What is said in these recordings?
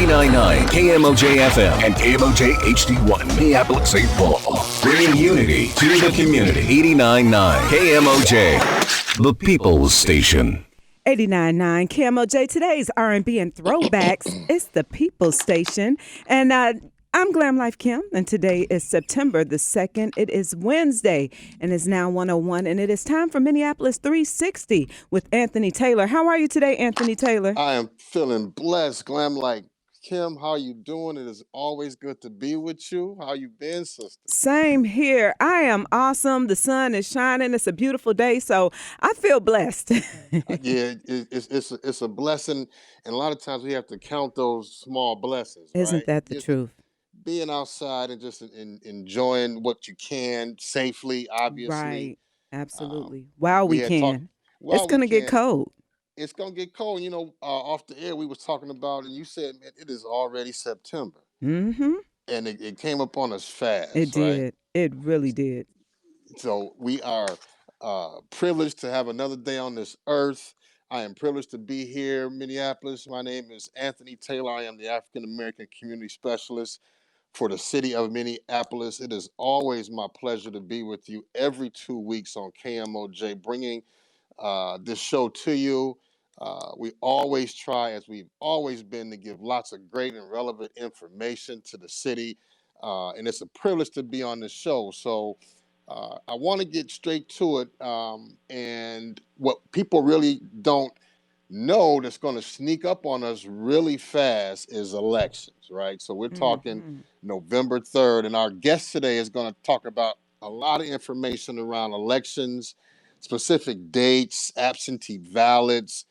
89.9 KMOJ FM and KMOJ HD1 Minneapolis, St. Paul. Bringing unity to the community. 89.9 KMOJ, the People's Station. 89.9 KMOJ. Today's R&B and throwbacks. It's the People's Station. And I'm Glam Life Kim, and today is September the 2nd. It is Wednesday, and it's now 1:01, and it is time for Minneapolis 360 with Anthony Taylor. How are you today, Anthony Taylor? I am feeling blessed. Glam Life Kim, how you doing? It is always good to be with you. How you been, sister? Same here. I am awesome. The sun is shining. It's a beautiful day, so I feel blessed. It's a blessing, and a lot of times we have to count those small blessings. Isn't right? that the truth? Being outside and just enjoying what you can safely, obviously. Right. Absolutely. While we can. It's going to get cold. It's going to get cold. You know, off the air, we was talking about, and you said, man, it is already September. Mm-hmm. And it came up on us fast. It did. Right? It really did. So we are privileged to have another day on this earth. I am privileged to be here, Minneapolis. My name is Anthony Taylor. I am the African American Community Specialist for the city of Minneapolis. It is always my pleasure to be with you every 2 weeks on KMOJ, bringing this show to you. We always try, as we've always been, to give lots of great and relevant information to the city. And it's a privilege to be on this show. So I want to get straight to it. And what people really don't know that's going to sneak up on us really fast is elections, right? So we're talking November 3rd, and our guest today is going to talk about a lot of information around elections, specific dates, absentee ballots,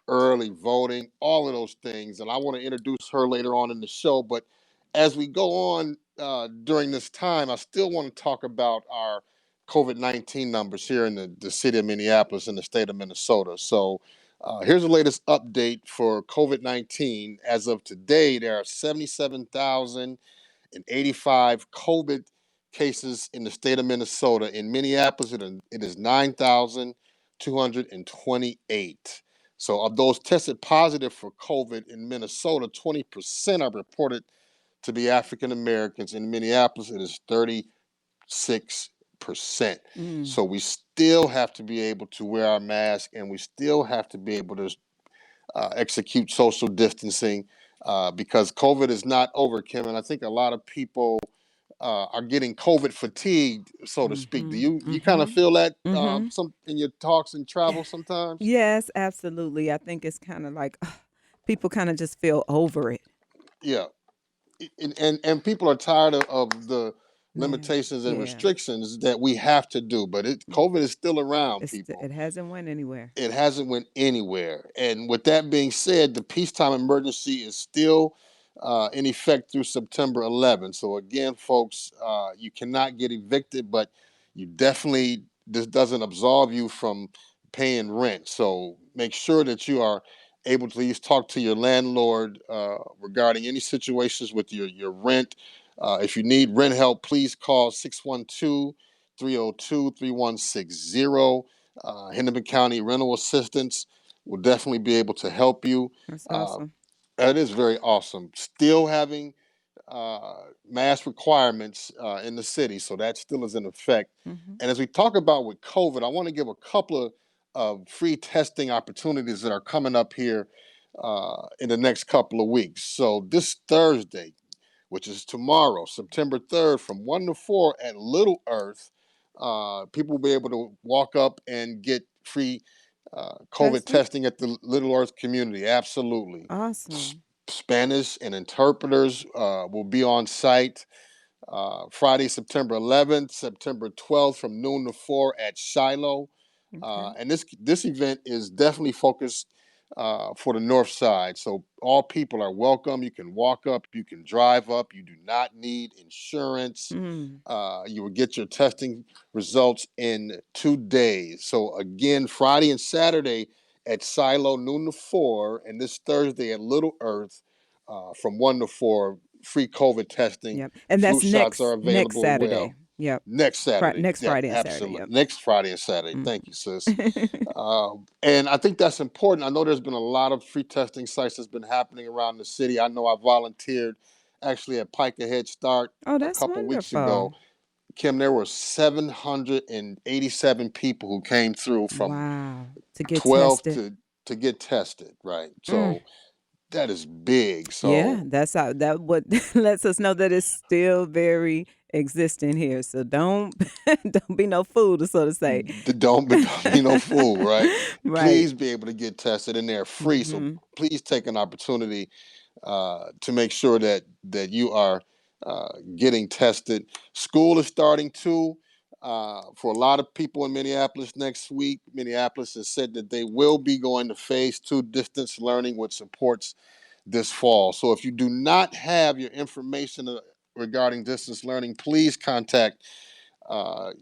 early voting, all of those things. And I want to introduce her later on in the show. But as we go on during this time, I still want to talk about our COVID-19 numbers here in the city of Minneapolis and the state of Minnesota. So here's the latest update for COVID-19. As of today, there are 77,085 COVID cases in the state of Minnesota. In Minneapolis, it is 9,228. So of those tested positive for COVID in Minnesota, 20% are reported to be African Americans. In Minneapolis, it is 36%. So we still have to be able to wear our mask, and we still have to be able to execute social distancing because COVID is not over, Kim. And I think a lot of people are getting COVID fatigued, so to speak. Do you kind of feel that some in your talks and travel sometimes? Yes, absolutely. I think it's kind of like people kind of just feel over it. Yeah. And people are tired of the limitations and restrictions that we have to do, but COVID is still around, people. It hasn't went anywhere. It hasn't went anywhere. And with that being said, the peacetime emergency is still in effect through September 11th. So again, folks, you cannot get evicted, but this doesn't absolve you from paying rent. So make sure that you are able to at least talk to your landlord regarding any situations with your rent. If you need rent help, please call 612-302-3160. Hennepin County Rental Assistance will definitely be able to help you. That's awesome. That is very awesome. Still having mask requirements in the city, so that still is in effect. And as we talk about with COVID, I want to give a couple of free testing opportunities that are coming up here in the next couple of weeks. So this Thursday, which is tomorrow, September 3rd, from 1 to 4 at Little Earth, people will be able to walk up and get free COVID testing at the Little Earth community. Absolutely. Awesome. Spanish and interpreters will be on site Friday, September 11th, September 12th from noon to 4 at Shiloh. And this event is definitely focused for the north side. So all people are welcome. You can walk up, you can drive up. You do not need insurance. You will get your testing results in 2 days. So again, Friday and Saturday at Shiloh, noon to 4, and this Thursday at Little Earth from 1 to 4, free COVID testing. And that's Flu shots are available next Saturday. as well. Yep. Next Saturday. Next Yeah, Friday and Saturday. absolutely. Yep. Next Friday and Saturday. Thank you, sis. Mhm. And I think that's important. I know there's been a lot of free testing sites that's been happening around the city. I know I volunteered actually at Piker Head Start Oh, a that's couple weeks ago. wonderful. Kim, there were 787 people who came through from Wow. To get 12 tested. to get tested, right? Mm. So that is big. Yeah, So that's how that what lets us know that it's still very existing here. So don't don't be no fool, so to say. don't be no fool, right? Right. Please be able to get tested, and they're free. So Hmm. please take an opportunity to make sure that you are getting tested. School is starting too. For a lot of people in Minneapolis next week, Minneapolis has said that they will be going to phase 2 distance learning, which supports this fall. So if you do not have your information regarding distance learning, please contact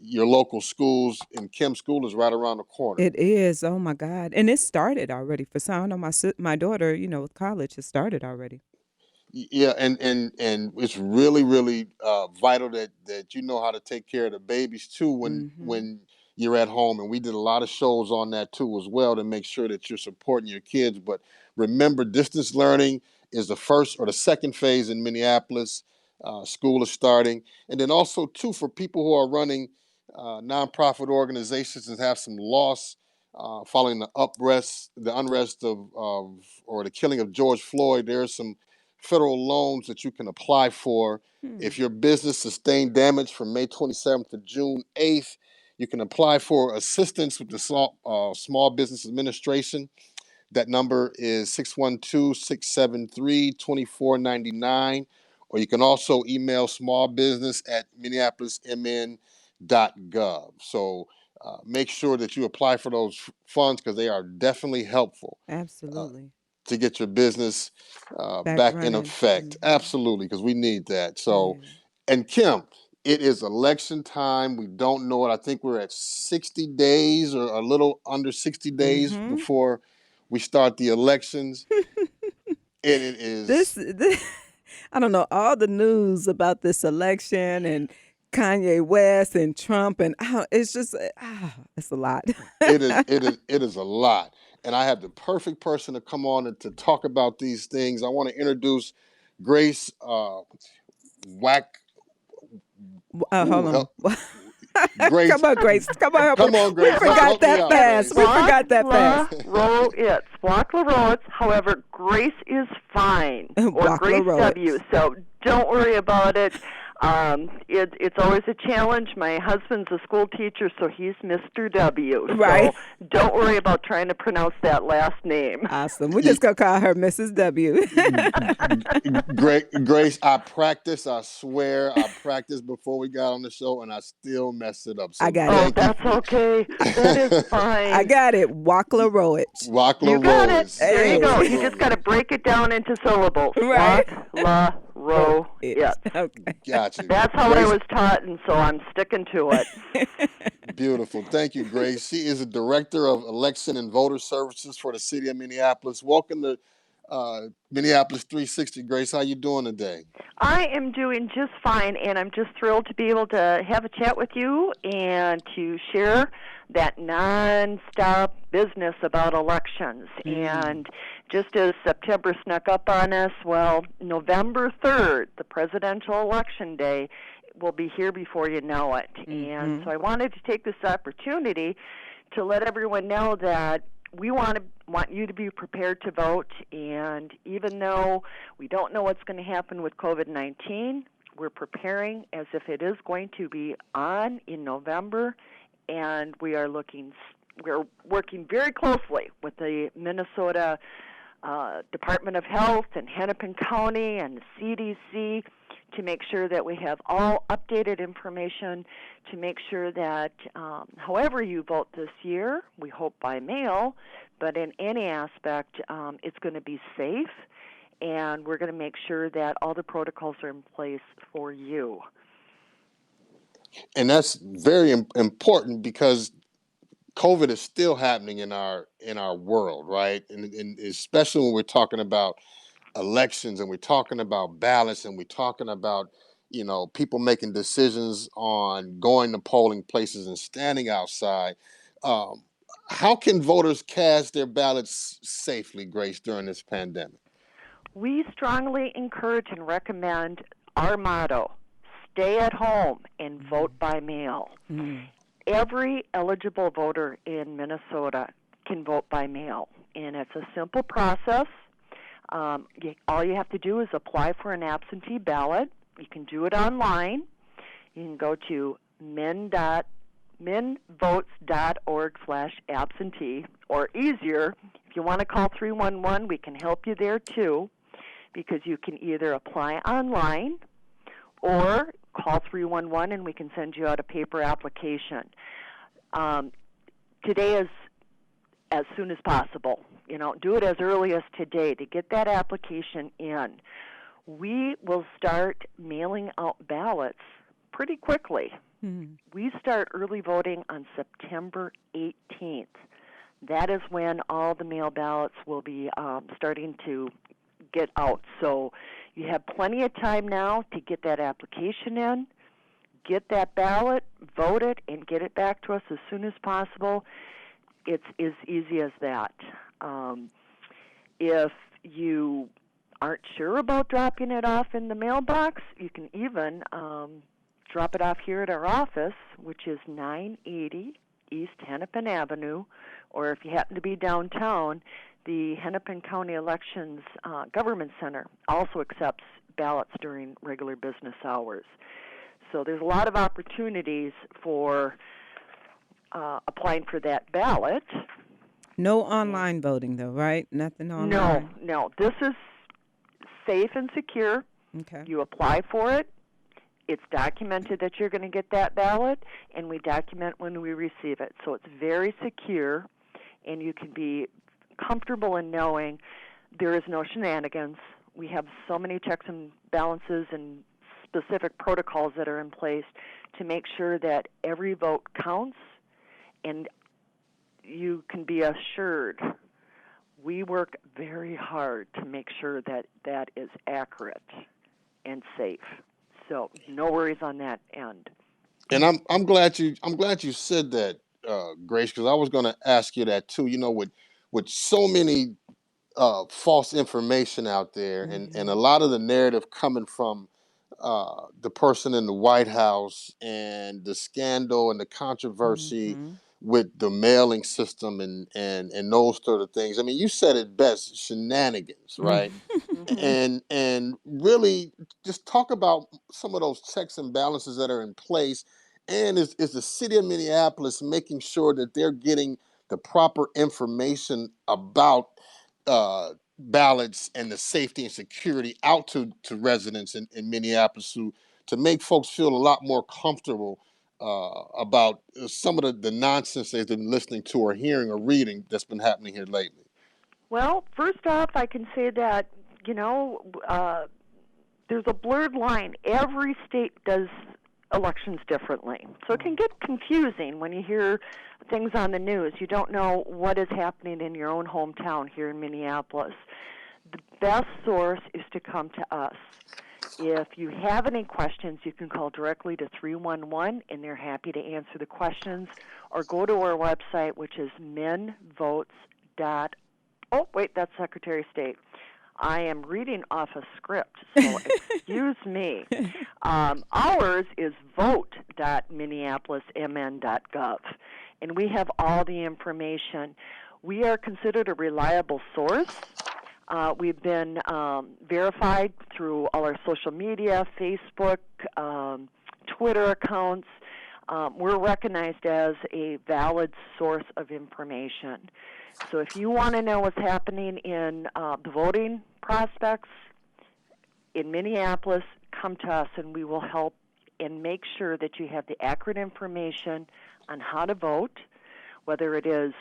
your local schools. And Kim, school is right around the corner. It is. Oh my God. And it started already for some. I know my daughter, with college has started already. Yeah, and it's really vital that you know how to take care of the babies too Hmm. when you're at home. And we did a lot of shows on that too as well to make sure that you're supporting your kids. But remember, distance learning is the first or the second phase in Minneapolis. School is starting, and then also too for people who are running nonprofit organizations and have some loss following the unrest of or the killing of George Floyd. There's some federal loans that you can apply for. Hmm. If your business sustained damage from May 27th to June 8th, you can apply for assistance with the Small Business Administration. That number is 612-673-2499. Or you can also email smallbusiness at minneapolismn.gov. So make sure that you apply for those funds because they are definitely helpful. Uh, Absolutely. to get your business Back back in running. effect. Hmm. Absolutely, because we need that. So, Yeah. and Kim, it is election time. We don't know it. I think we're at 60 days or a little under 60 days Hmm. before we start the elections. And it is, this I don't know all the news about this election and Kanye West and Trump and it's just it's a lot. it is a lot. And I have the perfect person to come on and to talk about these things. I want to introduce Grace Wack. Hold Ooh, on. help, Grace. Come on, Grace. Come on, help me. Come on, We Grace. forgot Help me that out, fast. Grace. We forgot that fast. Wachlarowicz. Wachlarowicz. However, Grace is fine, or Grace W. Wachlarowicz. So don't worry about it. It's always a challenge. My husband's a school teacher, so he's Mr. W. Right. So don't worry about trying to pronounce that last name. Awesome. We're just going to call her Mrs. W. Grace, I swear, I practiced before we got on the show, and I still messed it up. So I got thank it. you. That's okay. That is fine. I got it. Wachlarowicz. You got it. Wachlarowicz. There you go. Beautiful. You just got to break it down into syllables. Right. Wachlarowicz. Okay. Gotcha. That's how Grace, I was taught, and so I'm sticking to it. beautiful. Thank you, Grace. She is a director of election and voter services for the city of Minneapolis. Welcome to Minneapolis 360, Grace. How you doing today? I am doing just fine, and I'm just thrilled to be able to have a chat with you and to share that nonstop business about elections. And just as September snuck up on us, well, November 3rd, the presidential election day, will be here before you know it. And so I wanted to take this opportunity to let everyone know that we want you to be prepared to vote, and even though we don't know what's going to happen with COVID-19, we're preparing as if it is going to be on in November, and we're working very closely with the Minnesota Department of Health and Hennepin County and the CDC to make sure that we have all updated information to make sure that however you vote this year, we hope by mail, but in any aspect, it's going to be safe, and we're going to make sure that all the protocols are in place for you. And that's very important because COVID is still happening in our world, right? And especially when we're talking about elections and we're talking about ballots and we're talking about people making decisions on going to polling places and standing outside. Um, how can voters cast their ballots safely, Grace, during this pandemic? We strongly encourage and recommend our motto: stay at home and vote by mail. Mm. Every eligible voter in Minnesota can vote by mail, and it's a simple process. All you have to do is apply for an absentee ballot. You can do it online. You can go to minvotes.org/absentee, or easier, if you want to call 311, we can help you there too, because you can either apply online or call 311 and we can send you out a paper application. Today is as soon as possible. Do it as early as today to get that application in. We will start mailing out ballots pretty quickly. Mm. We start early voting on September 18th. That is when all the mail ballots will be starting to get out. So you have plenty of time now to get that application in, get that ballot, vote it, and get it back to us as soon as possible. It's as easy as that. If you aren't sure about dropping it off in the mailbox, you can even drop it off here at our office, which is 980 East Hennepin Avenue, or if you happen to be downtown, the Hennepin County Elections Government Center also accepts ballots during regular business hours. So there's a lot of opportunities for applying for that ballot. No online voting, though, right? Nothing online? No. This is safe and secure. Okay. You apply for it. It's documented that you're going to get that ballot, and we document when we receive it. So it's very secure, and you can be comfortable in knowing there is no shenanigans. We have so many checks and balances and specific protocols that are in place to make sure that every vote counts, and you can be assured we work very hard to make sure that that is accurate and safe. So no worries on that end. And I'm glad you said that, Grace, because I was going to ask you that too. With so many false information out there, and a lot of the narrative coming from the person in the White House and the scandal and the controversy with the mailing system and those sort of things. I mean, you said it best: shenanigans, right? And really just talk about some of those checks and balances that are in place. And is the city of Minneapolis making sure that they're getting the proper information about ballots and the safety and security out to residents in Minneapolis to make folks feel a lot more comfortable about some of the nonsense they've been listening to or hearing or reading that's been happening here lately? Well, first off, I can say that, there's a blurred line. Every state does elections differently. So it can get confusing when you hear things on the news. You don't know what is happening in your own hometown here in Minneapolis. The best source is to come to us. If you have any questions, you can call directly to 311, and they're happy to answer the questions, or go to our website, which is minvotes.org. Oh, wait, that's Secretary of State. I am reading off a script, so excuse me. Ours is vote.minneapolismn.gov, and we have all the information. We are considered a reliable source. We've been verified through all our social media, Facebook, Twitter accounts. We're recognized as a valid source of information. So if you want to know what's happening in the voting prospects in Minneapolis, come to us and we will help and make sure that you have the accurate information on how to vote, whether it is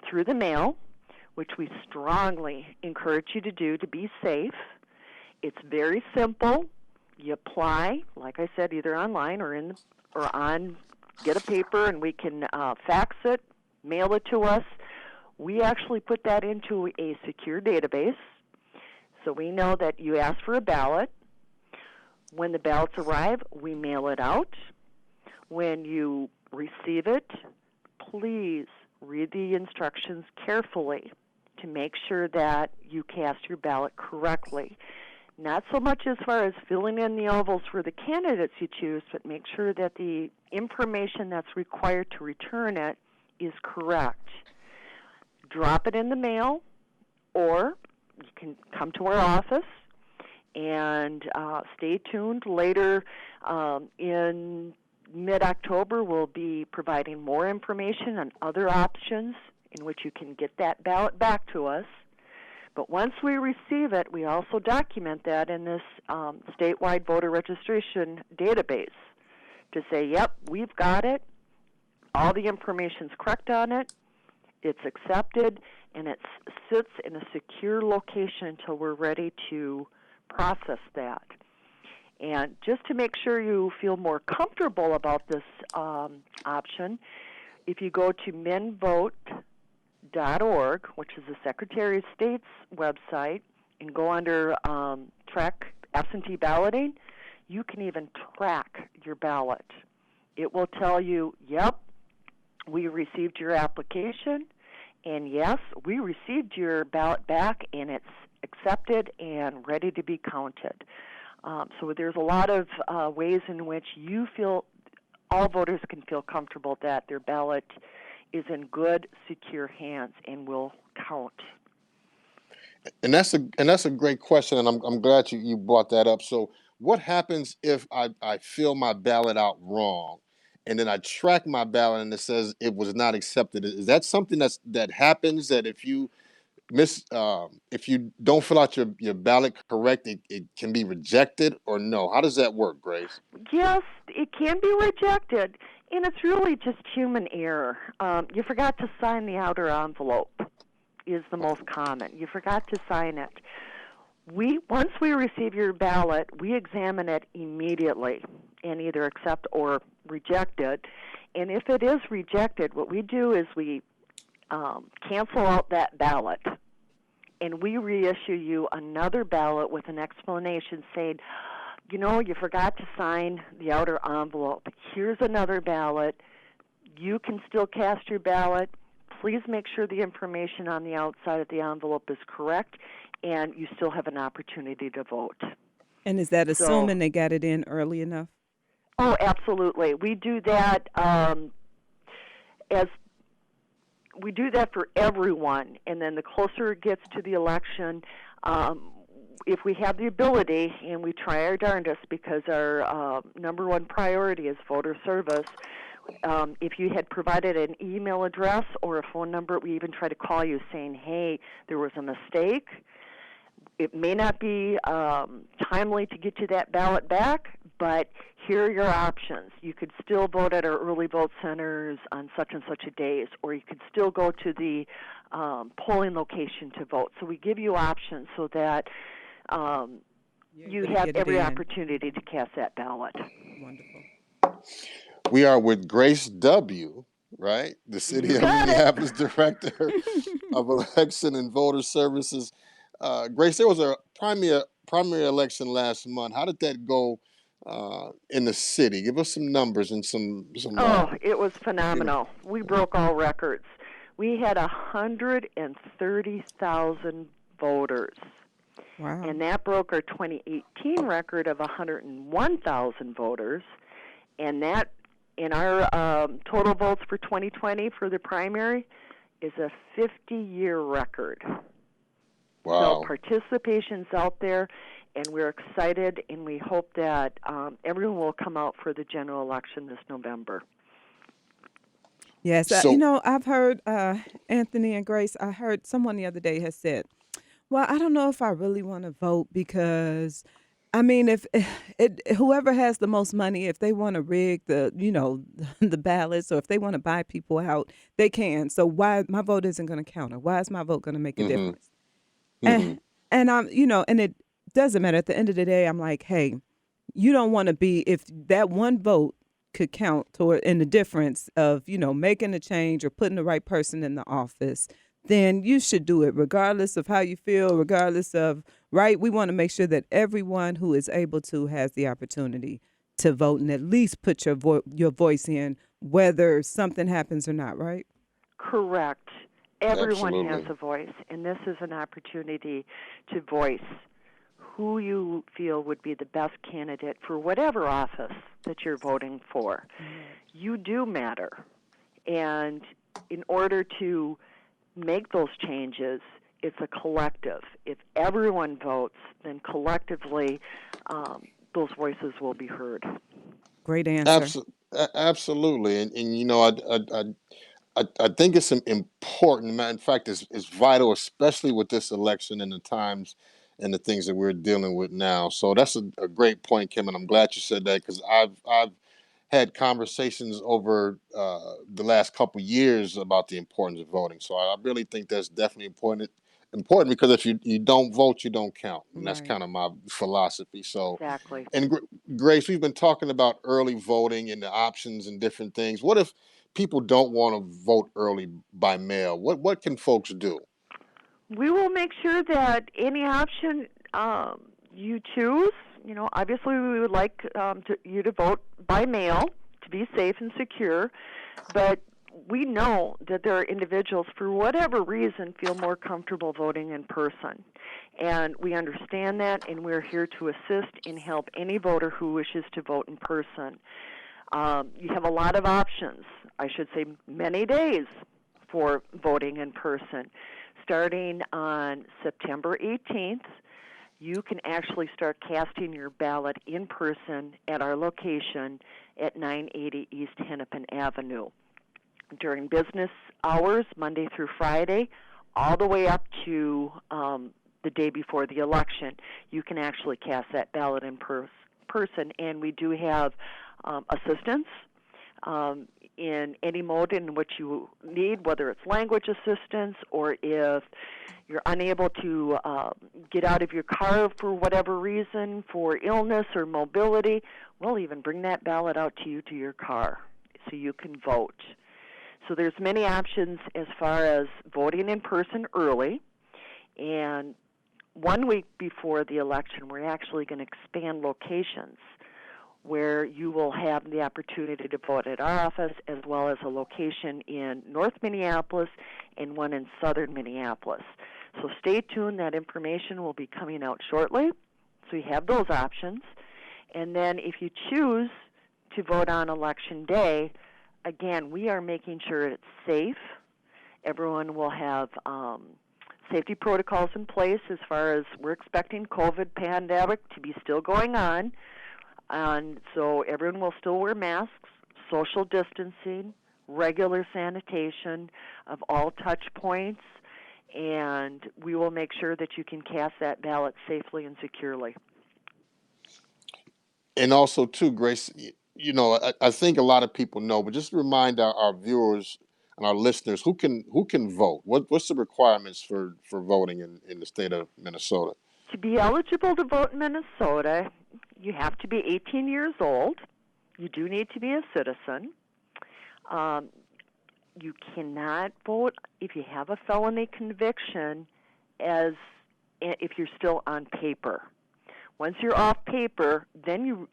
through the mail, which we strongly encourage you to do to be safe. It's very simple. You apply, like I said, either online or get a paper, and we can fax it, mail it to us. We actually put that into a secure database, so we know that you asked for a ballot. When the ballots arrive, we mail it out. When you receive it, please read the instructions carefully to make sure that you cast your ballot correctly. Not so much as far as filling in the ovals for the candidates you choose, but make sure that the information that's required to return it is correct. Drop it in the mail, or you can come to our office and stay tuned. Later in mid-October, we'll be providing more information on other options in which you can get that ballot back to us. But once we receive it, we also document that in this statewide voter registration database to say, yep, we've got it, all the information's correct on it, it's accepted, and it sits in a secure location until we're ready to process that. And just to make sure you feel more comfortable about this option, if you go to minvote.org, which is the Secretary of State's website, and go under track absentee balloting, you can even track your ballot. It will tell you, yep, we received your application, and yes, we received your ballot back, and it's accepted and ready to be counted. So there's a lot of ways in which you feel, all voters can feel comfortable that their ballot is in good, secure hands and will count. And that's a great question, and I'm glad you brought that up. So what happens if I fill my ballot out wrong, and then I track my ballot and it says it was not accepted? Is that something that happens, that if you if you don't fill out your ballot correct, it can be rejected, or no? How does that work, Grace? Yes, it can be rejected, and it's really just human error. You forgot to sign the outer envelope is the most common. You forgot to sign it. Once we receive your ballot, we examine it immediately and either accept or reject it. And if it is rejected, what we do is we cancel out that ballot, and we reissue you another ballot with an explanation saying, you forgot to sign the outer envelope. Here's another ballot. You can still cast your ballot. Please make sure the information on the outside of the envelope is correct, and you still have an opportunity to vote. And is that assuming they got it in early enough? Oh, absolutely. We do that we do that for everyone, and then the closer it gets to the election, if we have the ability, and we try our darndest because our number one priority is voter service, if you had provided an email address or a phone number, we even try to call you saying, hey, there was a mistake. It may not be timely to get you that ballot back, but here are your options. You could still vote at our early vote centers on such and such a days, or you could still go to the polling location to vote. So we give you options so that you have every opportunity to cast that ballot. Wonderful. We are with Grace W., right? The City of Minneapolis Director of Election and Voter Services. Grace, there was a primary election last month. How did that go in the city? Give us some numbers and some. It was phenomenal. We broke all records. We had 130,000 voters. Wow. And that broke our 2018 record of 101,000 voters. And that, in our total votes for 2020 for the primary, is a 50-year record. Wow. So participation's out there, and we're excited, and we hope that everyone will come out for the general election this November. Yes, I've heard, Anthony and Grace, I heard someone the other day has said, well, I don't know if I really want to vote because, I mean, if whoever has the most money, if they want to rig the ballots, or if they want to buy people out, they can. So why my vote isn't going to count? Or why is my vote going to make a difference? And I'm, and it doesn't matter. At the end of the day, I'm like, hey, you don't want to be, if that one vote could count toward in the difference of, making a change or putting the right person in the office, then you should do it regardless of how you feel, regardless of right? We want to make sure that everyone who is able to has the opportunity to vote and at least put your voice in, whether something happens or not, right? Correct. Everyone has Absolutely. a voice, and this is an opportunity to voice who you feel would be the best candidate for whatever office that you're voting for. You do matter. And in order to make those changes, it's a collective. If everyone votes, then collectively those voices will be heard. Great answer. Absolutely. And I think it's important. In fact, it's vital, especially with this election and the times and the things that we're dealing with now. So that's a great point, Kim, and I'm glad you said that because I've had conversations over the last couple years about the importance of voting. So I really think that's definitely important. Important because if you don't vote, you don't count, and that's Right. kind of my philosophy. So, Exactly. and Grace, we've been talking about early voting and the options and different things. What if people don't want to vote early by mail? What can folks do? We will make sure that any option you choose, obviously we would like you to vote by mail to be safe and secure, but we know that there are individuals, for whatever reason, feel more comfortable voting in person. And we understand that, and we're here to assist and help any voter who wishes to vote in person. You have a lot of options, I should say many days for voting in person. Starting on September 18th, you can actually start casting your ballot in person at our location at 980 East Hennepin Avenue. During business hours, Monday through Friday, all the way up to the day before the election, you can actually cast that ballot in person. And we do have assistance in any mode in which you need, whether it's language assistance or if you're unable to get out of your car for whatever reason, for illness or mobility, we'll even bring that ballot out to you to your car so you can vote. So there's many options as far as voting in person early. And 1 week before the election, we're actually going to expand locations where you will have the opportunity to vote at our office, as well as a location in North Minneapolis and one in Southern Minneapolis. So stay tuned. That information will be coming out shortly. So you have those options. And then if you choose to vote on Election Day, again, we are making sure it's safe. Everyone will have safety protocols in place as far as we're expecting COVID pandemic to be still going on. And so everyone will still wear masks, social distancing, regular sanitation of all touch points, and we will make sure that you can cast that ballot safely and securely. And also, too, Grace, I think a lot of people know, but just remind our viewers and our listeners who can vote. What's the requirements for voting in the state of Minnesota? To be eligible to vote in Minnesota, you have to be 18 years old. You do need to be a citizen. You cannot vote if you have a felony conviction as if you're still on paper. Once you're off paper, then you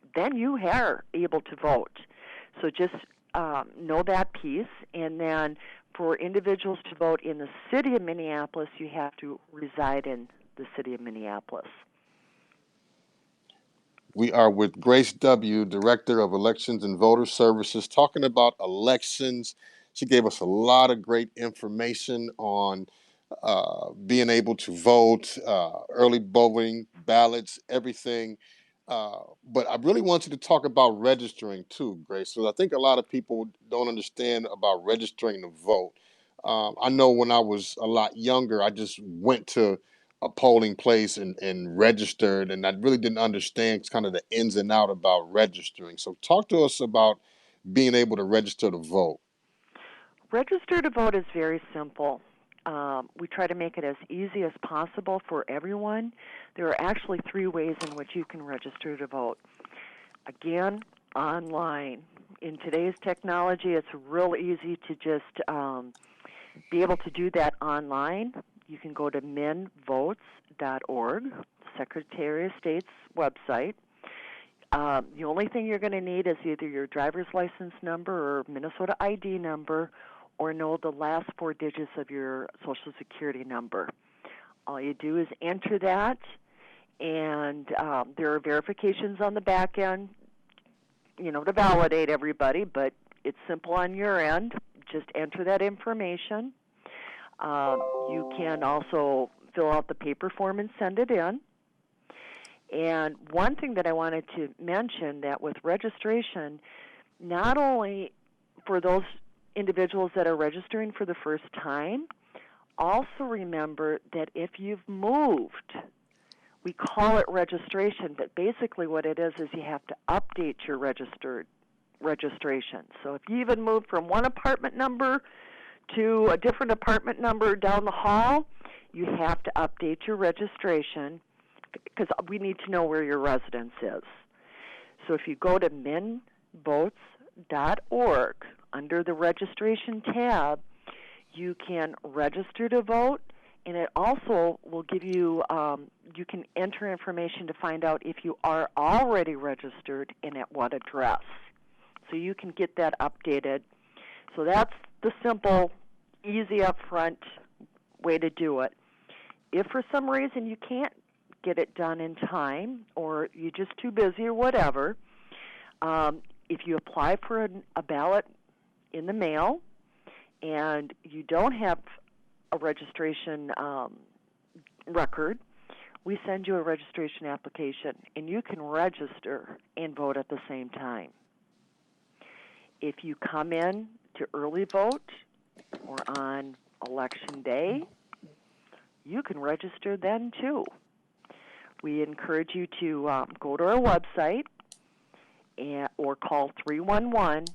are able to vote. So just know that piece. And then for individuals to vote in the city of Minneapolis, you have to reside in the city of Minneapolis. We are with Grace W., Director of Elections and Voter Services, talking about elections. She gave us a lot of great information on being able to vote, early voting, ballots, everything. But I really want you to talk about registering too, Grace. So I think a lot of people don't understand about registering to vote. I know when I was a lot younger, I just went to a polling place and registered, and I really didn't understand kind of the ins and out about registering. So talk to us about being able to register to vote. Register to vote is very simple. We try to make it as easy as possible for everyone. There are actually 3 ways in which you can register to vote. Again, online. In today's technology, it's real easy to just be able to do that online. you can go to minvotes.org, Secretary of State's website. The only thing you're going to need is either your driver's license number or Minnesota ID number, or know the last 4 digits of your Social Security number. All you do is enter that, and there are verifications on the back end, to validate everybody, but it's simple on your end. Just enter that information. You can also fill out the paper form and send it in. And one thing that I wanted to mention, that with registration, not only for those individuals that are registering for the first time, also remember that if you've moved, we call it registration, but basically what it is you have to update your registration. So if you even moved from one apartment number to a different apartment number down the hall, you have to update your registration, because we need to know where your residence is. So if you go to minvotes.org, under the registration tab, you can register to vote, and it also will give you, you can enter information to find out if you are already registered and at what address. So you can get that updated. So that's the simple, easy, upfront way to do it. If for some reason you can't get it done in time, or you're just too busy or whatever, if you apply for a ballot in the mail and you don't have a registration record, we send you a registration application, and you can register and vote at the same time. If you come in to early vote or on election day, you can register then too. We encourage you to go to our website or call 311,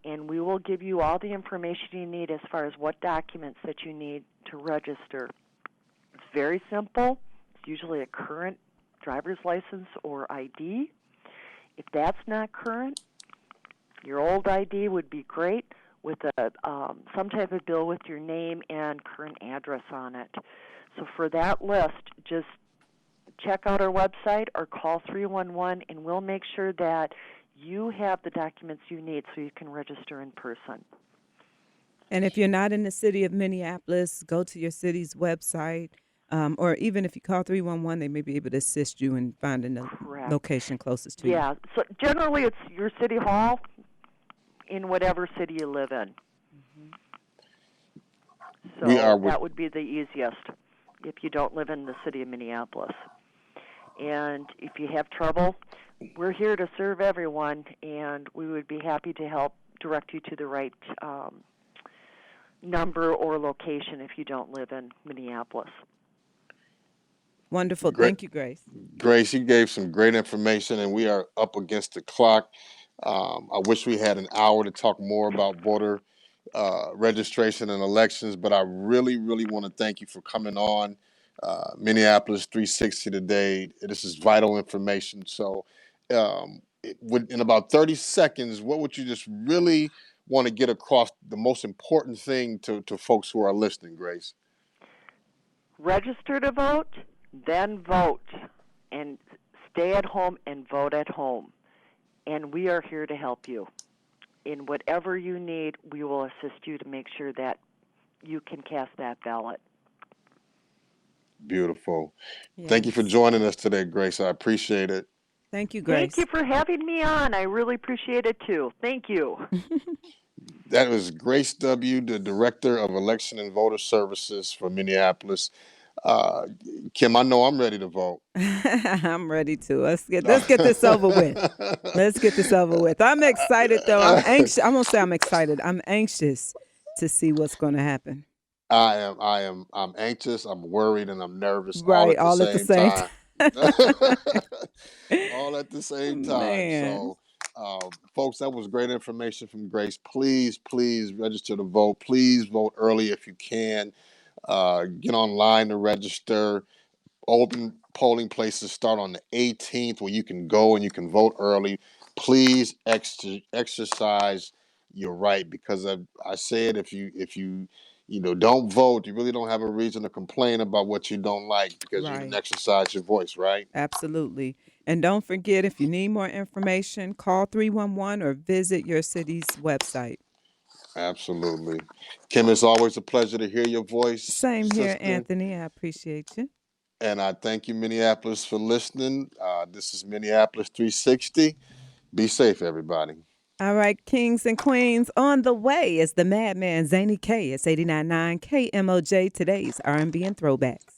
and we will give you all the information you need as far as what documents that you need to register. It's very simple. It's usually a current driver's license or ID. If that's not current, your old ID would be great, with some type of bill with your name and current address on it. So for that list, just check out our website or call 311, and we'll make sure that you have the documents you need so you can register in person. And if you're not in the city of Minneapolis, go to your city's website, or even if you call 311, they may be able to assist you in finding the location closest to you. Yeah, so generally it's your city hall in whatever city you live in. So that would be the easiest if you don't live in the city of Minneapolis. And if you have trouble, we're here to serve everyone, and we would be happy to help direct you to the right number or location if you don't live in Minneapolis. Wonderful. Thank you, Grace. Grace, you gave some great information, and we are up against the clock. I wish we had an hour to talk more about voter registration and elections, but I really, really want to thank you for coming on Minneapolis 360 today. This is vital information. So in about 30 seconds, what would you just really want to get across, the most important thing to folks who are listening, Grace? Register to vote, then vote, and stay at home and vote at home. And we are here to help you. In whatever you need, we will assist you to make sure that you can cast that ballot. Beautiful. Yes. Thank you for joining us today, Grace. I appreciate it. Thank you, Grace. Thank you for having me on. I really appreciate it, too. Thank you. That was Grace W., the Director of Election and Voter Services for Minneapolis. Kim, I know I'm ready to vote. I'm ready to. Let's get this over with. Let's get this over with. I'm excited, though. I'm anxious. I won't say I'm excited. I'm anxious to see what's going to happen. I'm anxious, I'm worried, and I'm nervous. Right, all at the same time. All at the same time. Man. So, folks, that was great information from Grace. Please register to vote. Please vote early if you can. Get online to register. Open polling places start on the 18th, where you can go and you can vote early. Please exercise your right, because I say it, if you don't vote. You really don't have a reason to complain about what you don't like because you Right. didn't exercise your voice, right? Absolutely. And don't forget, if you need more information, call 311 or visit your city's website. Absolutely. Kim, it's always a pleasure to hear your voice, Same here, sister. Anthony. I appreciate you. And I thank you, Minneapolis, for listening. This is Minneapolis 360. Be safe, everybody. All right, kings and queens, on the way is the madman Zany K. It's 89.9 KMOJ, today's R&B and throwbacks.